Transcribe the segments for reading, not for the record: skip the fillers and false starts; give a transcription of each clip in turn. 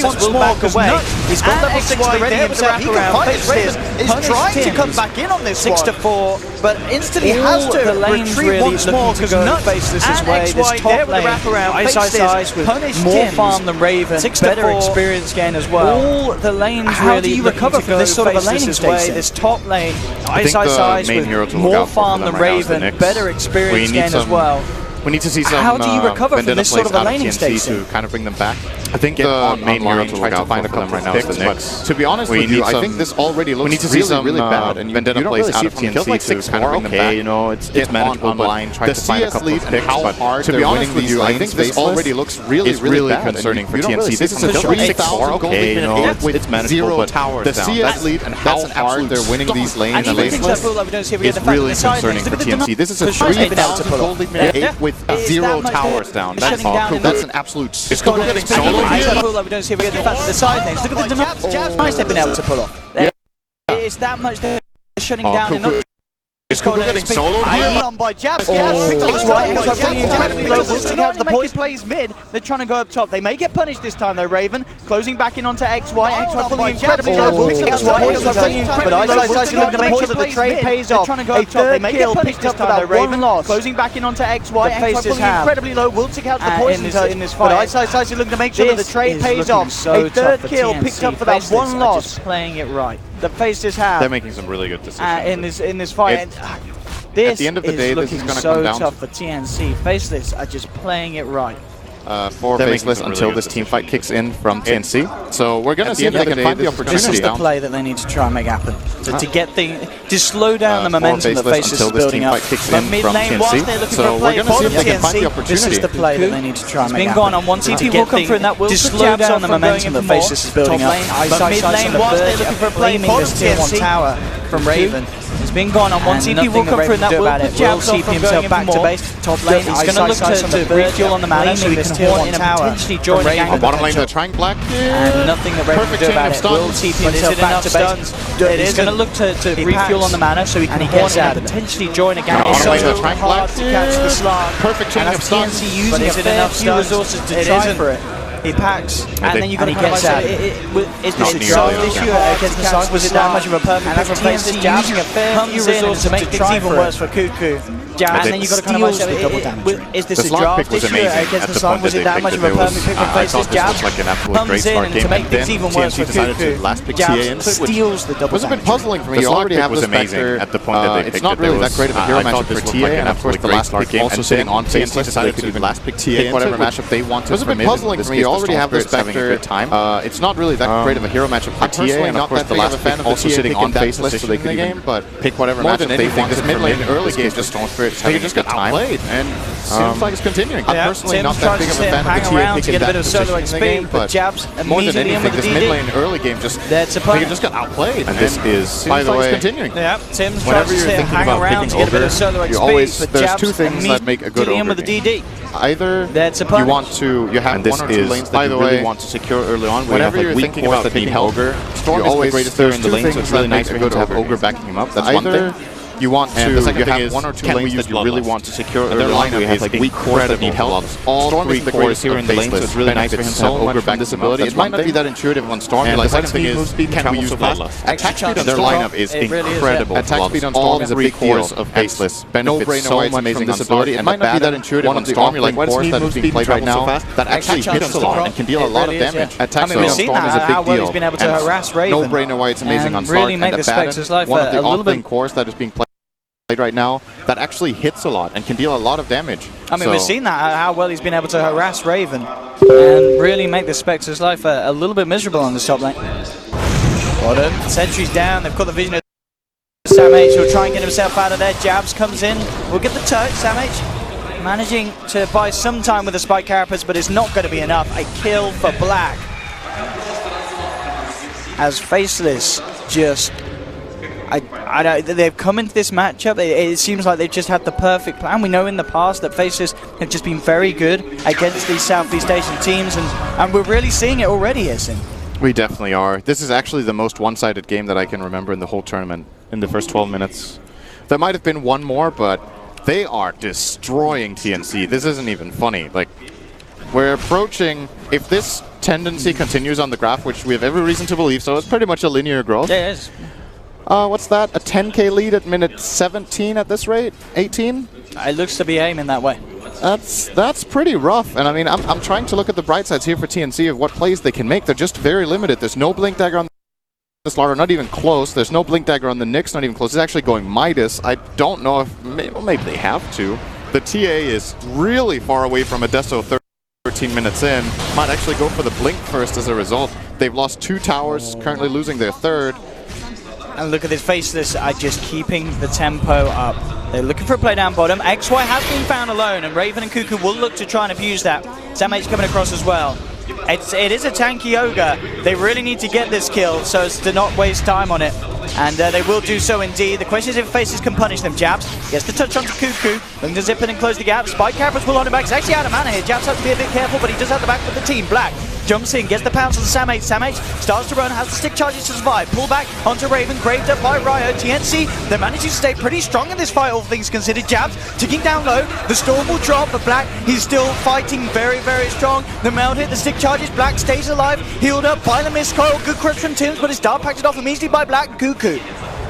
will back away. He's got level 6 already in the wraparound. Faceless is trying to come back in on this 6 to 4, but instantly has to retreat once more because Faceless's way. This top lane, Ice with more farm than Raven, better experience gain as well. All the lanes how do you recover from this sort of a laning state? This top lane, Ice with more farm than Raven, better experience gain as well. We need to see some how do you recover from this sort of a laning state to kind of bring them back. I think the main hero to look out for them right now is the Knicks. To be honest with you, I think this already looks really bad, and Vendetta plays out of TNC to kind of bring them back. You know, it's manageable, but try to find a couple of picks. But to be honest with you, I think this already looks really concerning for TNC. This is a 3-6-4, okay, you know, it's manageable, but the CS lead and how hard they're winning these lanes is really concerning for TNC. This is a 3,000 gold lead with 0 towers down. That's an absolute. It's getting solo. We don't see if we get the fact of the side lanes. Look at the jabs they've been able to pull off. It's that much they're shutting down. Is Kuku getting soloed here? By jabs. The poison plays mid. They're trying to go up top. They may get punished this time though. Raven closing back in onto XY. XY pulling incredibly low. But Ice looking to make sure that the trade pays off. They're trying to go up top. They may get punished this time though. Raven closing back in onto XY. XY pulling incredibly low. Will take out the poison touch in this fight. But Ice looking to make sure that the trade pays off. A third kill picked up for that one loss. Playing it right. The Faceless have. They're making some really good decisions in this fight. At the end of the day, this is going to come down tough for TNC. Faceless are just playing it right. For Faceless until this team fight kicks in from TNC. So we're going to see if they can find the opportunity. This is the play that they need to try and make happen. To get to slow down the momentum that Faceless is building up. But mid lane, whilst they're looking for a play for TNC, this is the play that they need to try and make happen. It's been gone on one CT will come through and that will slow down the momentum that Faceless is building up. But mid lane, whilst they're looking for a play for TNC tower from Raven. It's been gone on one CP will come through and that will put jabs on from himself back to base. Top lane, he's going to look to refuel on the mana so he can haunt in a potentially join a gang. Bottom lane, they're trying black. And nothing that Raven can do about it. Will TP himself back to base. He's going to look to refuel on the mana so he can haunt and potentially join a gang. It's so hard to catch the slot. Perfect chain of stuns. TNC using a fair few resources to try for it. He packs, and then you got to gets out. Is this a solved issue against the side? Was it that much of a perfect pick from TNC using a fair few resources to make things even worse for Kuku? And then you got to kind of myself double damage. Is this a draft issue against the side? Was it that much of a perfect pick from Faceless? Jab comes in to make things even worse for Kuku. Jab steals the double damage. It's been puzzling for me. You already have this vector at the point that they picked it. It's not really that great of a hero matchup for TA, and of course the last pick game also sitting on TNC decided to even last pick TA whatever matchup they wanted. It's been puzzling for me. You already have this vector. It's not really that great of a hero matchup for TA, and of course the last pick also sitting on Faceless, so they could even pick whatever matchup they think. This mid lane early game just Stone Spirit having just got outplayed, and seems like it's continuing. I'm personally not that big of a fan of the TA picking that position in the game, but more than anything, this mid lane early game just got outplayed, and this is, by the way, continuing. Yeah, Tim's whenever you're thinking about picking Ogre, you always, there's two things that make a good Ogre game. Either you want to, you have one or two lanes that you really want to secure early on, whenever you're thinking about picking Ogre, Storm is the greatest player in the lane, so it's really nice to have Ogre backing him up. That's one thing. You want to, you have one or two lanes that you really want to secure early on. We have like weak cores that need help. All three cores here in the lane, so it's really nice for him to have Ogre back this ability. It might not be that intuitive on Storm, but the second thing is, can we use Faceless? Attack speed on their lineup is incredible. Attack speed on Storm is a big deal of Faceless. Benefits so much from this ability. It might not be that intuitive on Storm, you're like, what is that is being played right now? That actually hits a lot and can deal a lot of damage. Attack speed on Storm is a big deal. He's been able to harass Raven. No brainer why it's amazing on Stark. And Abaddon, one of the off-lane cores that is being played right now that actually hits a lot and can deal a lot of damage. I mean, we've seen that, how well he's been able to harass Raven and really make the Spectre's life a little bit miserable on the top lane. Well, sentry's down, they've got the vision of Sam H, who'll try and get himself out of there. Jabs comes in, we'll get the touch. Sam H managing to buy some time with the spike carapace, but it's not going to be enough. A kill for Black as Faceless just they've come into this matchup. It seems like they've just had the perfect plan. We know in the past that Faceless have just been very good against these Southeast Asian teams, and we're really seeing it already here, Sim. We definitely are. This is actually the most one-sided game that I can remember in the whole tournament in the first 12 minutes. There might have been one more, but they are destroying TNC. This isn't even funny. Like, We're approaching, if this tendency continues on the graph, which we have every reason to believe, so it's pretty much a linear growth. Yeah, it is. What's that? A 10k lead at minute 17 at this rate? 18? It looks to be aiming that way. That's pretty rough. And I mean, I'm trying to look at the bright sides here for TNC of what plays they can make. They're just very limited. There's no Blink Dagger on the Slaughter, not even close. There's no Blink Dagger on the Nyx, not even close. It's actually going Midas. I don't know if, maybe they have to. The TA is really far away from a Deso 13 minutes in. Might actually go for the Blink first as a result. They've lost 2 towers, currently losing their 3rd. And look at this Faceless just keeping the tempo up. They're looking for a play down bottom. XY has been found alone, and Raven and Cuckoo will look to try and abuse that. Samh coming across as well. It is a tanky Ogre. They really need to get this kill so as to not waste time on it. And they will do so indeed. The question is if Faces can punish them. Jabs gets the touch onto Cuckoo. Looking to zip in and close the gap. Spike Cameras pull on him back. He's actually out of mana here. Jabs has to be a bit careful, but he does have the back of the team. Black jumps in, gets the pounce on Samh. Samh starts to run, has the stick charges to survive. Pull back onto Raven, graved up by Ryo. TNC, they're managing to stay pretty strong in this fight, all things considered. Jabs ticking down low. The storm will drop, but Black, he's still fighting very, very strong. The meld hit, the stick charges. Black stays alive, healed up by the mist coil. Good crush from Tims, but it's dark packed off immediately by Black. Cuckoo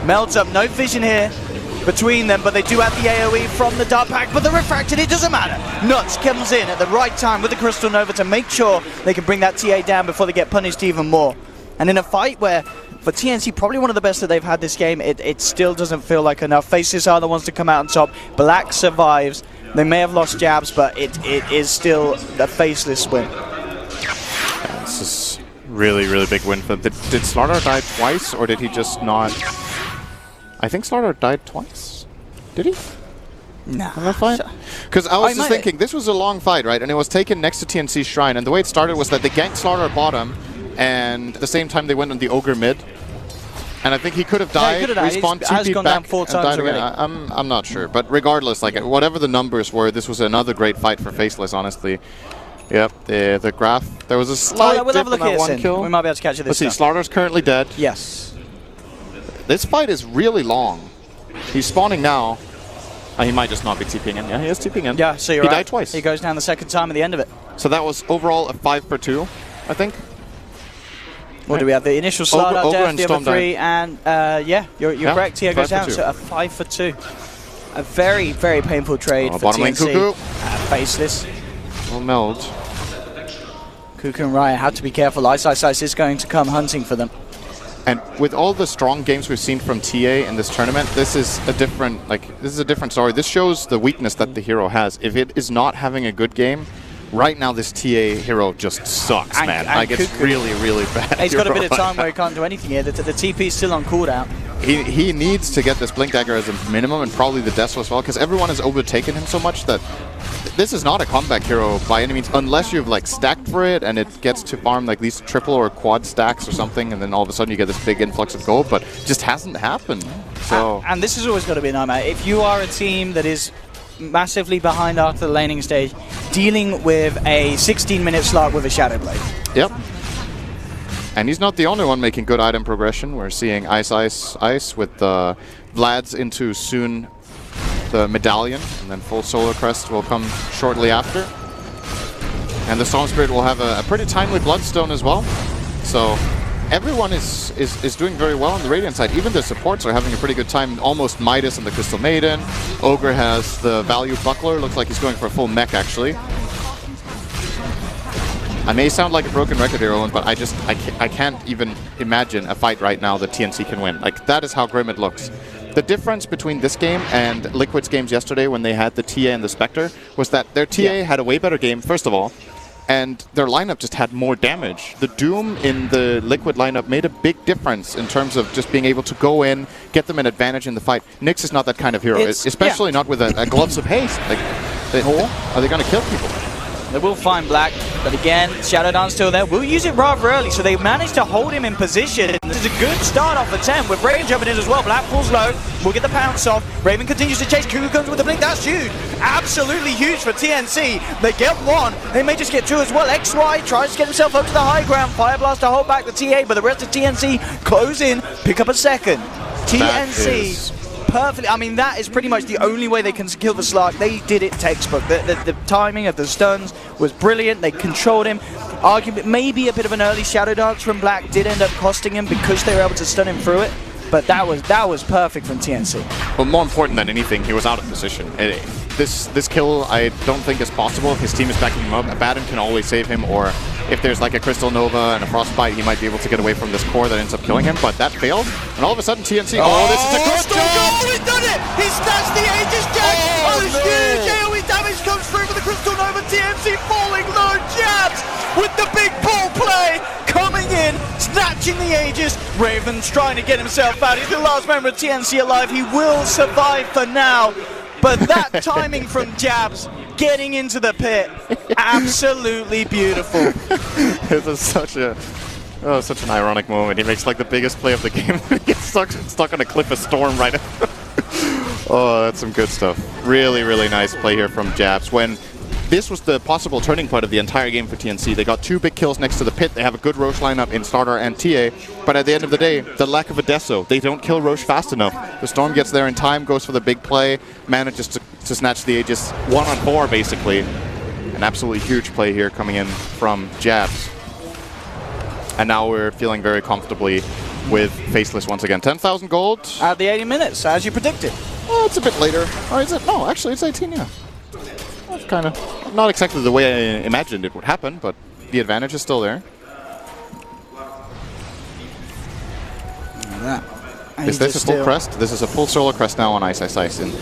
melds up, no vision here between them, but they do have the AoE from the Dark Pack, but the Refracted, it doesn't matter. Nuts comes in at the right time with the Crystal Nova to make sure they can bring that TA down before they get punished even more. And in a fight where, for TNC, probably one of the best that they've had this game, it still doesn't feel like enough. Faces are the ones to come out on top. Black survives. They may have lost Jabs, but it is still a Faceless win. Yeah, this is really, really big win for them. Did Slaughter die twice, or did he just not... I think Slaughter died twice. Did he? Nah. In that fight? Because I was just thinking, this was a long fight, right? And it was taken next to TNC's Shrine. And the way it started was that they ganked Slaughter at bottom, and at the same time they went on the Ogre mid. And I think he could have died, respawned, TP'd back, and died again. I'm not sure. But regardless, like whatever the numbers were, this was another great fight for Faceless, honestly. Yep, the graph. There was a slight dip in that one kill. We might be able to catch it this time. Let's see, Slaughter's currently dead. Yes. This fight is really long. He's spawning now. He might just not be TPing in. Yeah, he is TPing in. Yeah, so you're right. He died twice. He goes down the second time at the end of it. So that was overall a 5 for 2, I think. What do we have? The initial slide up death, the other 3, and yeah, you're correct. Here goes down, so a 5 for 2. A very, very painful trade for bottom lane TNC. Cuckoo. Faceless. Well meld. Cuckoo and Ryan have to be careful. Ice is going to come hunting for them. And with all the strong games we've seen from TA in this tournament, this is a different story. This shows the weakness that the hero has. If it is not having a good game, right now this TA hero just sucks, man. Like it's really, really bad. He's got a bit of time where he can't do anything here. The TP is still on cooldown. He needs to get this Blink Dagger as a minimum, and probably the Deso as well, because everyone has overtaken him so much that this is not a comeback hero by any means, unless you've like stacked for it and it gets to farm like these triple or quad stacks or something, and then all of a sudden you get this big influx of gold, but it just hasn't happened. So and this has always got to be a nightmare. If you are a team that is massively behind after the laning stage, dealing with a 16-minute slot with a Shadow Blade. Yep. And he's not the only one making good item progression. We're seeing Ice with the Vlad's into soon the Medallion, and then full Solar Crest will come shortly after. And the Storm Spirit will have a pretty timely Bloodstone as well. So everyone is doing very well on the Radiant side. Even the supports are having a pretty good time. Almost Midas and the Crystal Maiden. Ogre has the Value Buckler. Looks like he's going for a full mech, actually. I may sound like a broken record here, Owen, but I can't even imagine a fight right now that TNC can win. Like, that is how grim it looks. The difference between this game and Liquid's games yesterday when they had the TA and the Spectre was that their TA had a way better game, first of all, and their lineup just had more damage. The Doom in the Liquid lineup made a big difference in terms of just being able to go in, get them an advantage in the fight. Nyx is not that kind of hero, especially not with a Gloves of Haste. Like, are they going to kill people? They will find Black, but again, Shadow Dance still there. We'll use it rather early, so they managed to hold him in position. This is a good start off for 10, with Raven jumping in as well. Black pulls low, we'll get the pounce off. Raven continues to chase, Cuckoo comes with the blink, that's huge. Absolutely huge for TNC. They get one, they may just get two as well. XY tries to get himself up to the high ground. Fire Blast to hold back the TA, but the rest of TNC close in, pick up a second. TNC perfectly. I mean, that is pretty much the only way they can kill the Slark. They did it textbook. The timing of the stuns was brilliant. They controlled him. Arguably, maybe a bit of an early Shadow Dance from Black did end up costing him because they were able to stun him through it. But that was perfect from TNC. But more important than anything, he was out of position. This kill, I don't think is possible if his team is backing him up. Abaddon can always save him, or if there's like a Crystal Nova and a Frostbite, he might be able to get away from this core that ends up killing him. But that failed, and all of a sudden TNC. Oh, this is a good job! Oh, he's done it! He snatched the Aegis Jack! Oh, it's huge! AoE damage comes through for the Crystal Nova. TNC falling low. Jabs with the big ball play coming in, snatching the Aegis. Raven's trying to get himself out. He's the last member of TNC alive. He will survive for now. But that timing from Jabs, getting into the pit, absolutely beautiful. This is such an ironic moment. He makes like the biggest play of the game. He gets stuck on a cliff of storm right now. Oh, that's some good stuff. Really, really nice play here from Jabs. When this was the possible turning point of the entire game for TNC. They got 2 big kills next to the pit. They have a good Roche lineup in starter and TA. But at the end of the day, the lack of a Deso. They don't kill Roche fast enough. The Storm gets there in time, goes for the big play, manages to snatch the Aegis 1-on-4 basically. An absolutely huge play here coming in from Jabs. And now we're feeling very comfortably with Faceless once again. 10,000 gold. At the 80 minutes, as you predicted. Well, it's a bit later. Or is it? No, actually it's 18, yeah. That's kind of not exactly the way I imagined it would happen, but the advantage is still there. Is this a full crest? This is a full solo crest now on Ice Ice Ice. And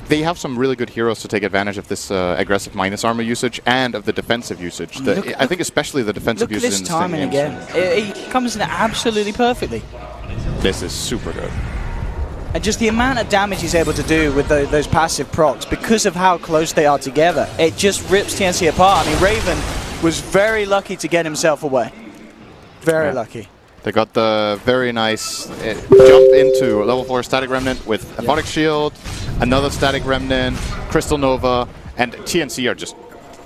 they have some really good heroes to take advantage of this aggressive minus armor usage and of the defensive usage. I think especially the defensive usage. Look at this timing again. It comes in absolutely perfectly. This is super good. And just the amount of damage he's able to do with those passive procs because of how close they are together, it just rips TNC apart. I mean, Raven was very lucky to get himself away. Very lucky. They got the very nice jump into level 4 Static Remnant with Aphotic Shield, another Static Remnant, Crystal Nova, and TNC are just...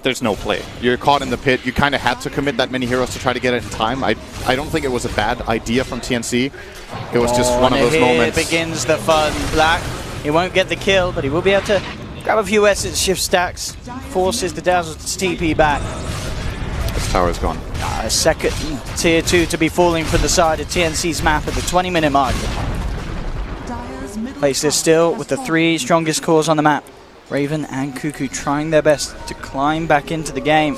There's no play. You're caught in the pit. You kind of had to commit that many heroes to try to get it in time. I don't think it was a bad idea from TNC. It was just one of those moments. Here begins the fun. Black, he won't get the kill, but he will be able to grab a few Essence Shift stacks. Forces the Dazzle to TP back. This tower is gone. A second tier 2 to be falling for the side of TNC's map at the 20-minute mark. Faceless still with the 3 strongest cores on the map. Raven and Cuckoo trying their best to climb back into the game.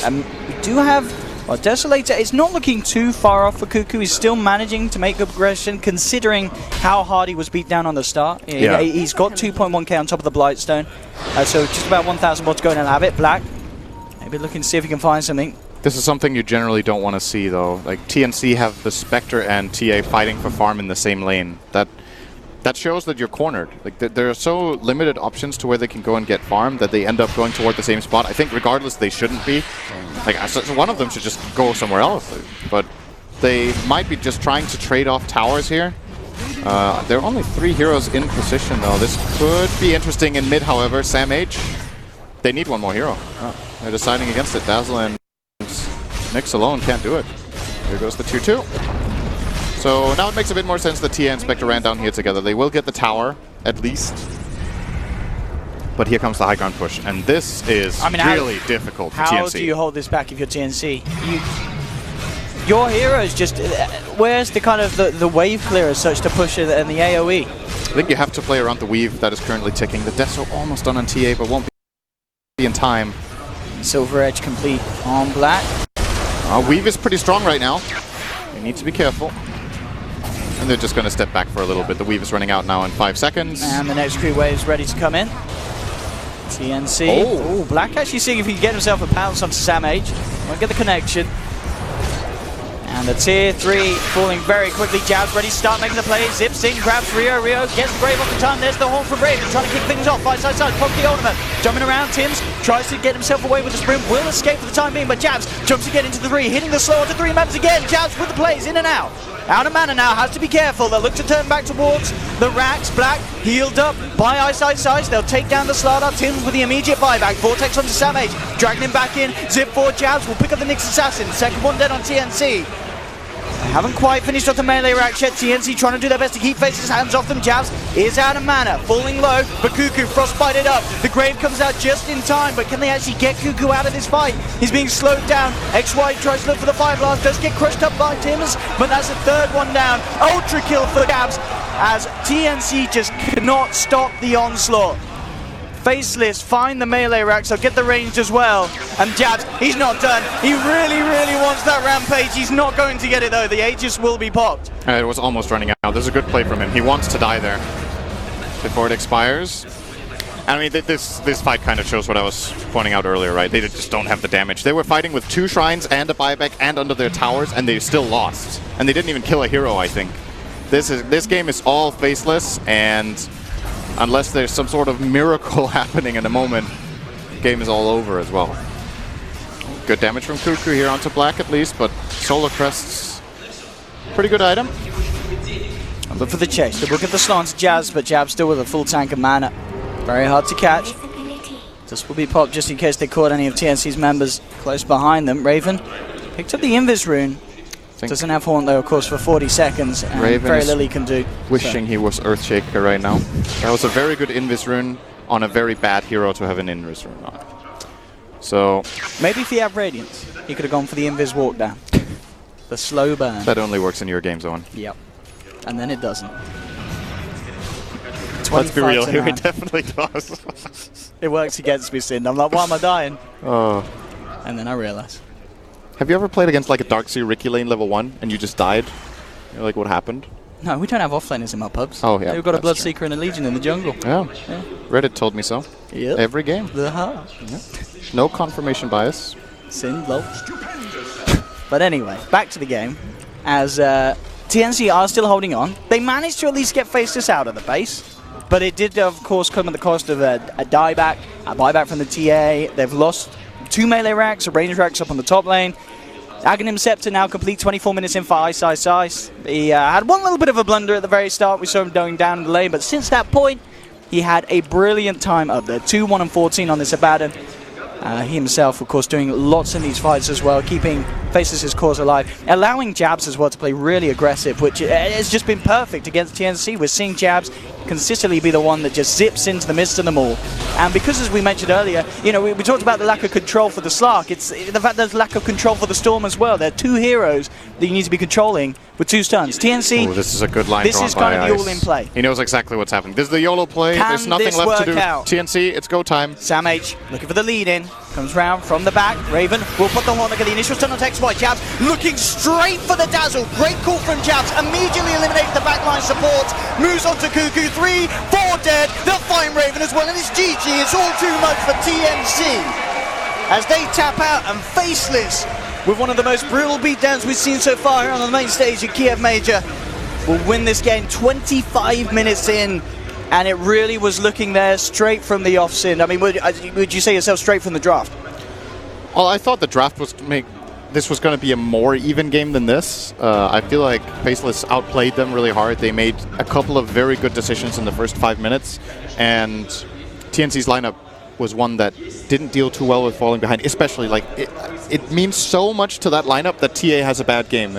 We do have, well, Desolator is not looking too far off for Cuckoo. He's still managing to make good progression considering how hard he was beat down on the start. Yeah. He's got 2.1k on top of the Blightstone. So just about 1,000 more to go in and have it. Black, maybe looking to see if he can find something. This is something you generally don't want to see though. Like TNC have the Spectre and TA fighting for farm in the same lane. That shows that you're cornered. Like there are so limited options to where they can go and get farm that they end up going toward the same spot. I think regardless they shouldn't be. Like so one of them should just go somewhere else. But they might be just trying to trade off towers here. There are only 3 heroes in position though. This could be interesting in mid, however. Sam H, they need one more hero. They're deciding against it. Dazzle and Nyx alone can't do it. Here goes the 2-2. So now it makes a bit more sense that Tia and Spectre ran down here together. They will get the tower, at least. But here comes the high ground push. And this is really difficult for TNC. How do you hold this back if you're TNC? Your hero is just... where's the kind of the wave clear as such to push it and the AoE? I think you have to play around the weave that is currently ticking. The Deso almost done on TA, but won't be in time. Silver Edge complete on Black. Weave is pretty strong right now. You need to be careful. And they're just going to step back for a little bit. The weave is running out now in 5 seconds. And the next crew wave is ready to come in. TNC. Oh, Black actually seeing if he can get himself a pounce onto Sam H. Won't get the connection. And the tier 3 falling very quickly. Jabs ready to start making the play. Zips in, grabs Rio. Rio gets the Brave off the time. There's the horn from Raven trying to kick things off. Right side, pop the ultimate. Jumping around, Tims tries to get himself away with the sprint. Will escape for the time being, but Jabs jumps again into the 3. Hitting the slow onto 3 maps again. Jabs with the plays in and out. Out of mana now, has to be careful. They'll look to turn back towards the racks. Black healed up by Ice Ice Ice. They'll take down the Slardar. Tims with the immediate buyback. Vortex onto Sam H. Dragging him back in. Zip 4 Jabs will pick up the Nyx Assassin. Second one dead on TNC. They haven't quite finished off the melee rack yet. TNC trying to do their best to keep Faceless hands off them. Jabs is out of mana, falling low, but Cuckoo frostbited up. The Grave comes out just in time, but can they actually get Cuckoo out of this fight? He's being slowed down. XY tries to look for the Fire Blast, does get crushed up by Timmers, but that's the third one down. Ultra kill for Jabs, as TNC just cannot stop the onslaught. Faceless find the melee rack, so get the range as well. And Jabs, he's not done. He really, really wants that rampage. He's not going to get it though. The Aegis will be popped. It was almost running out. There's a good play from him. He wants to die there before it expires. I mean, this fight kind of shows what I was pointing out earlier, right? They just don't have the damage. They were fighting with 2 shrines and a buyback and under their towers, and they still lost. And they didn't even kill a hero, I think. This game is all Faceless, and unless there's some sort of miracle happening in a moment, the game is all over as well. Good damage from Cuckoo here onto Black at least, but Solar Crest's pretty good item. Look for the chase. They will get the slant to Jabs, but Jabs still with a full tank of mana. Very hard to catch. This will be popped just in case they caught any of TNC's members close behind them. Raven picked up the Invis rune. Doesn't have Haunt though, of course, for 40 seconds, and Raven very little he can do. Wishing he was Earthshaker right now. That was a very good Invis rune on a very bad hero to have an Invis rune on. So maybe if he had Radiance, he could have gone for the Invis walk down. The slow burn. That only works in your game zone. Yep. And then it doesn't. Let's be real here, it definitely does. It works against me, Sin. I'm like, why am I dying? Oh. And then I realize. Have you ever played against like a Darkseer Ricky lane level 1 and you just died? You're like, what happened? No, we don't have offlaners in my pubs. Oh, yeah. We've got a Bloodseeker and a Legion in the jungle. Yeah. Reddit told me so. Yep. Every game. Yeah. No confirmation bias. Sin, lol. But anyway, back to the game. As TNC are still holding on. They managed to at least get Faceless out of the base. But it did, of course, come at the cost of a dieback, a buyback from the TA. They've lost 2 melee racks, a range racks up on the top lane. Aghanim Scepter now complete 24 minutes in for Ice. He had one little bit of a blunder at the very start. We saw him going down the lane, but since that point, he had a brilliant time up there. 2-1-14 on this Abaddon. He himself, of course, doing lots in these fights as well, keeping Faceless' cause alive, allowing Jabs as well to play really aggressive, which has just been perfect against TNC. We're seeing Jabs consistently be the one that just zips into the midst of them all. And because, as we mentioned earlier, you know, we talked about the lack of control for the Slark. It's the fact there's lack of control for the Storm as well. There are 2 heroes that you need to be controlling with 2 stuns. TNC, this is a good line. This is going to be all in play. He knows exactly what's happening. This is the YOLO play. There's nothing left to do. TNC, it's go time. Sam H looking for the lead in. Comes round from the back. Raven will put the horn at the initial stun on XY. Jabs looking straight for the dazzle. Great call from Jabs. Immediately eliminates the backline support. Moves on to Cuckoo. 3, 4 dead. They'll find Raven as well. And it's GG. It's all too much for TNC. As they tap out and Faceless, with one of the most brutal beatdowns we've seen so far on the main stage at Kiev Major, will win this game 25 minutes in. And it really was looking there straight from the off, Sin. I mean, would you say yourself straight from the draft? Well, I thought the draft was this was going to be a more even game than this. I feel like Faceless outplayed them really hard. They made a couple of very good decisions in the first 5 minutes, and TNC's lineup was one that didn't deal too well with falling behind, especially like it means so much to that lineup that TA has a bad game.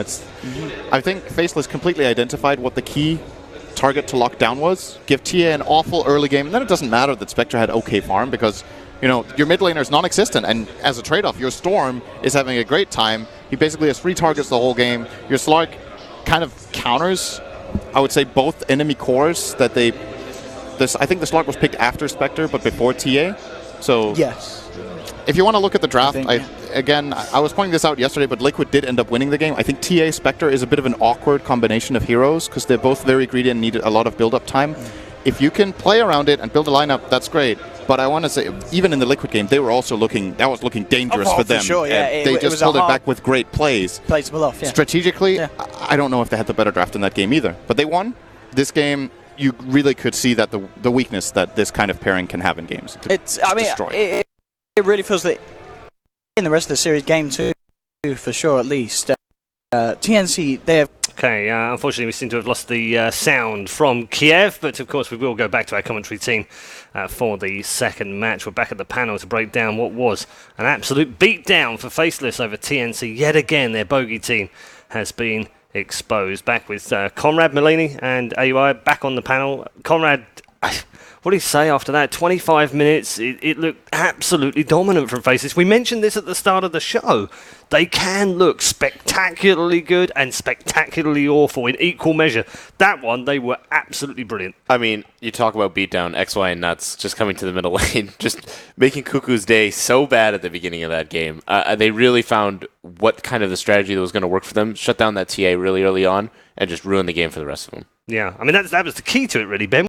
I think Faceless completely identified what the key target to lock down was. Give TA an awful early game, and then it doesn't matter that Spectre had okay farm, because you know your mid laner is non-existent, and as a trade-off, your Storm is having a great time. He basically has 3 targets the whole game. Your Slark kind of counters, I would say, both enemy cores that they... I think the Slark was picked after Spectre, but before TA. So yes, if you want to look at the draft, I was pointing this out yesterday, but Liquid did end up winning the game. I think TA Spectre is a bit of an awkward combination of heroes because they're both very greedy and need a lot of build-up time. If you can play around it and build a lineup, that's great. But I want to say, even in the Liquid game, they were also looking dangerous for them. For sure, yeah. They just held it back with great plays. Plays to pull off, yeah. Strategically, I don't know if they had the better draft in that game either. But they won. This game, you really could see that the weakness that this kind of pairing can have in games. It really feels that in the rest of the series, game 2, for sure, at least. TNC, they have... Okay, unfortunately we seem to have lost the sound from Kiev, but of course we will go back to our commentary team for the second match. We're back at the panel to break down what was an absolute beatdown for Faceless over TNC. Yet again, their bogey team has been exposed. Back with Conrad, Malini, and AUI back on the panel. Conrad, what did he say after that? 25 minutes, it looked absolutely dominant from Faceless. We mentioned this at the start of the show. They can look spectacularly good and spectacularly awful in equal measure. That one, they were absolutely brilliant. I mean, you talk about beatdown, XY and Nuts just coming to the middle lane, just making Cuckoo's day so bad at the beginning of that game. They really found what kind of the strategy that was going to work for them, shut down that TA really early on, and just ruin the game for the rest of them. Yeah, I mean, that was the key to it, really, Ben.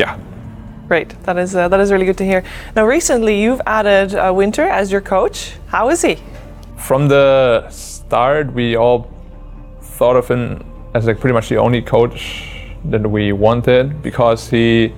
Yeah. Great. That is really good to hear. Now, recently you've added Winter as your coach. How is he? From the start, we all thought of him as like pretty much the only coach that we wanted, because he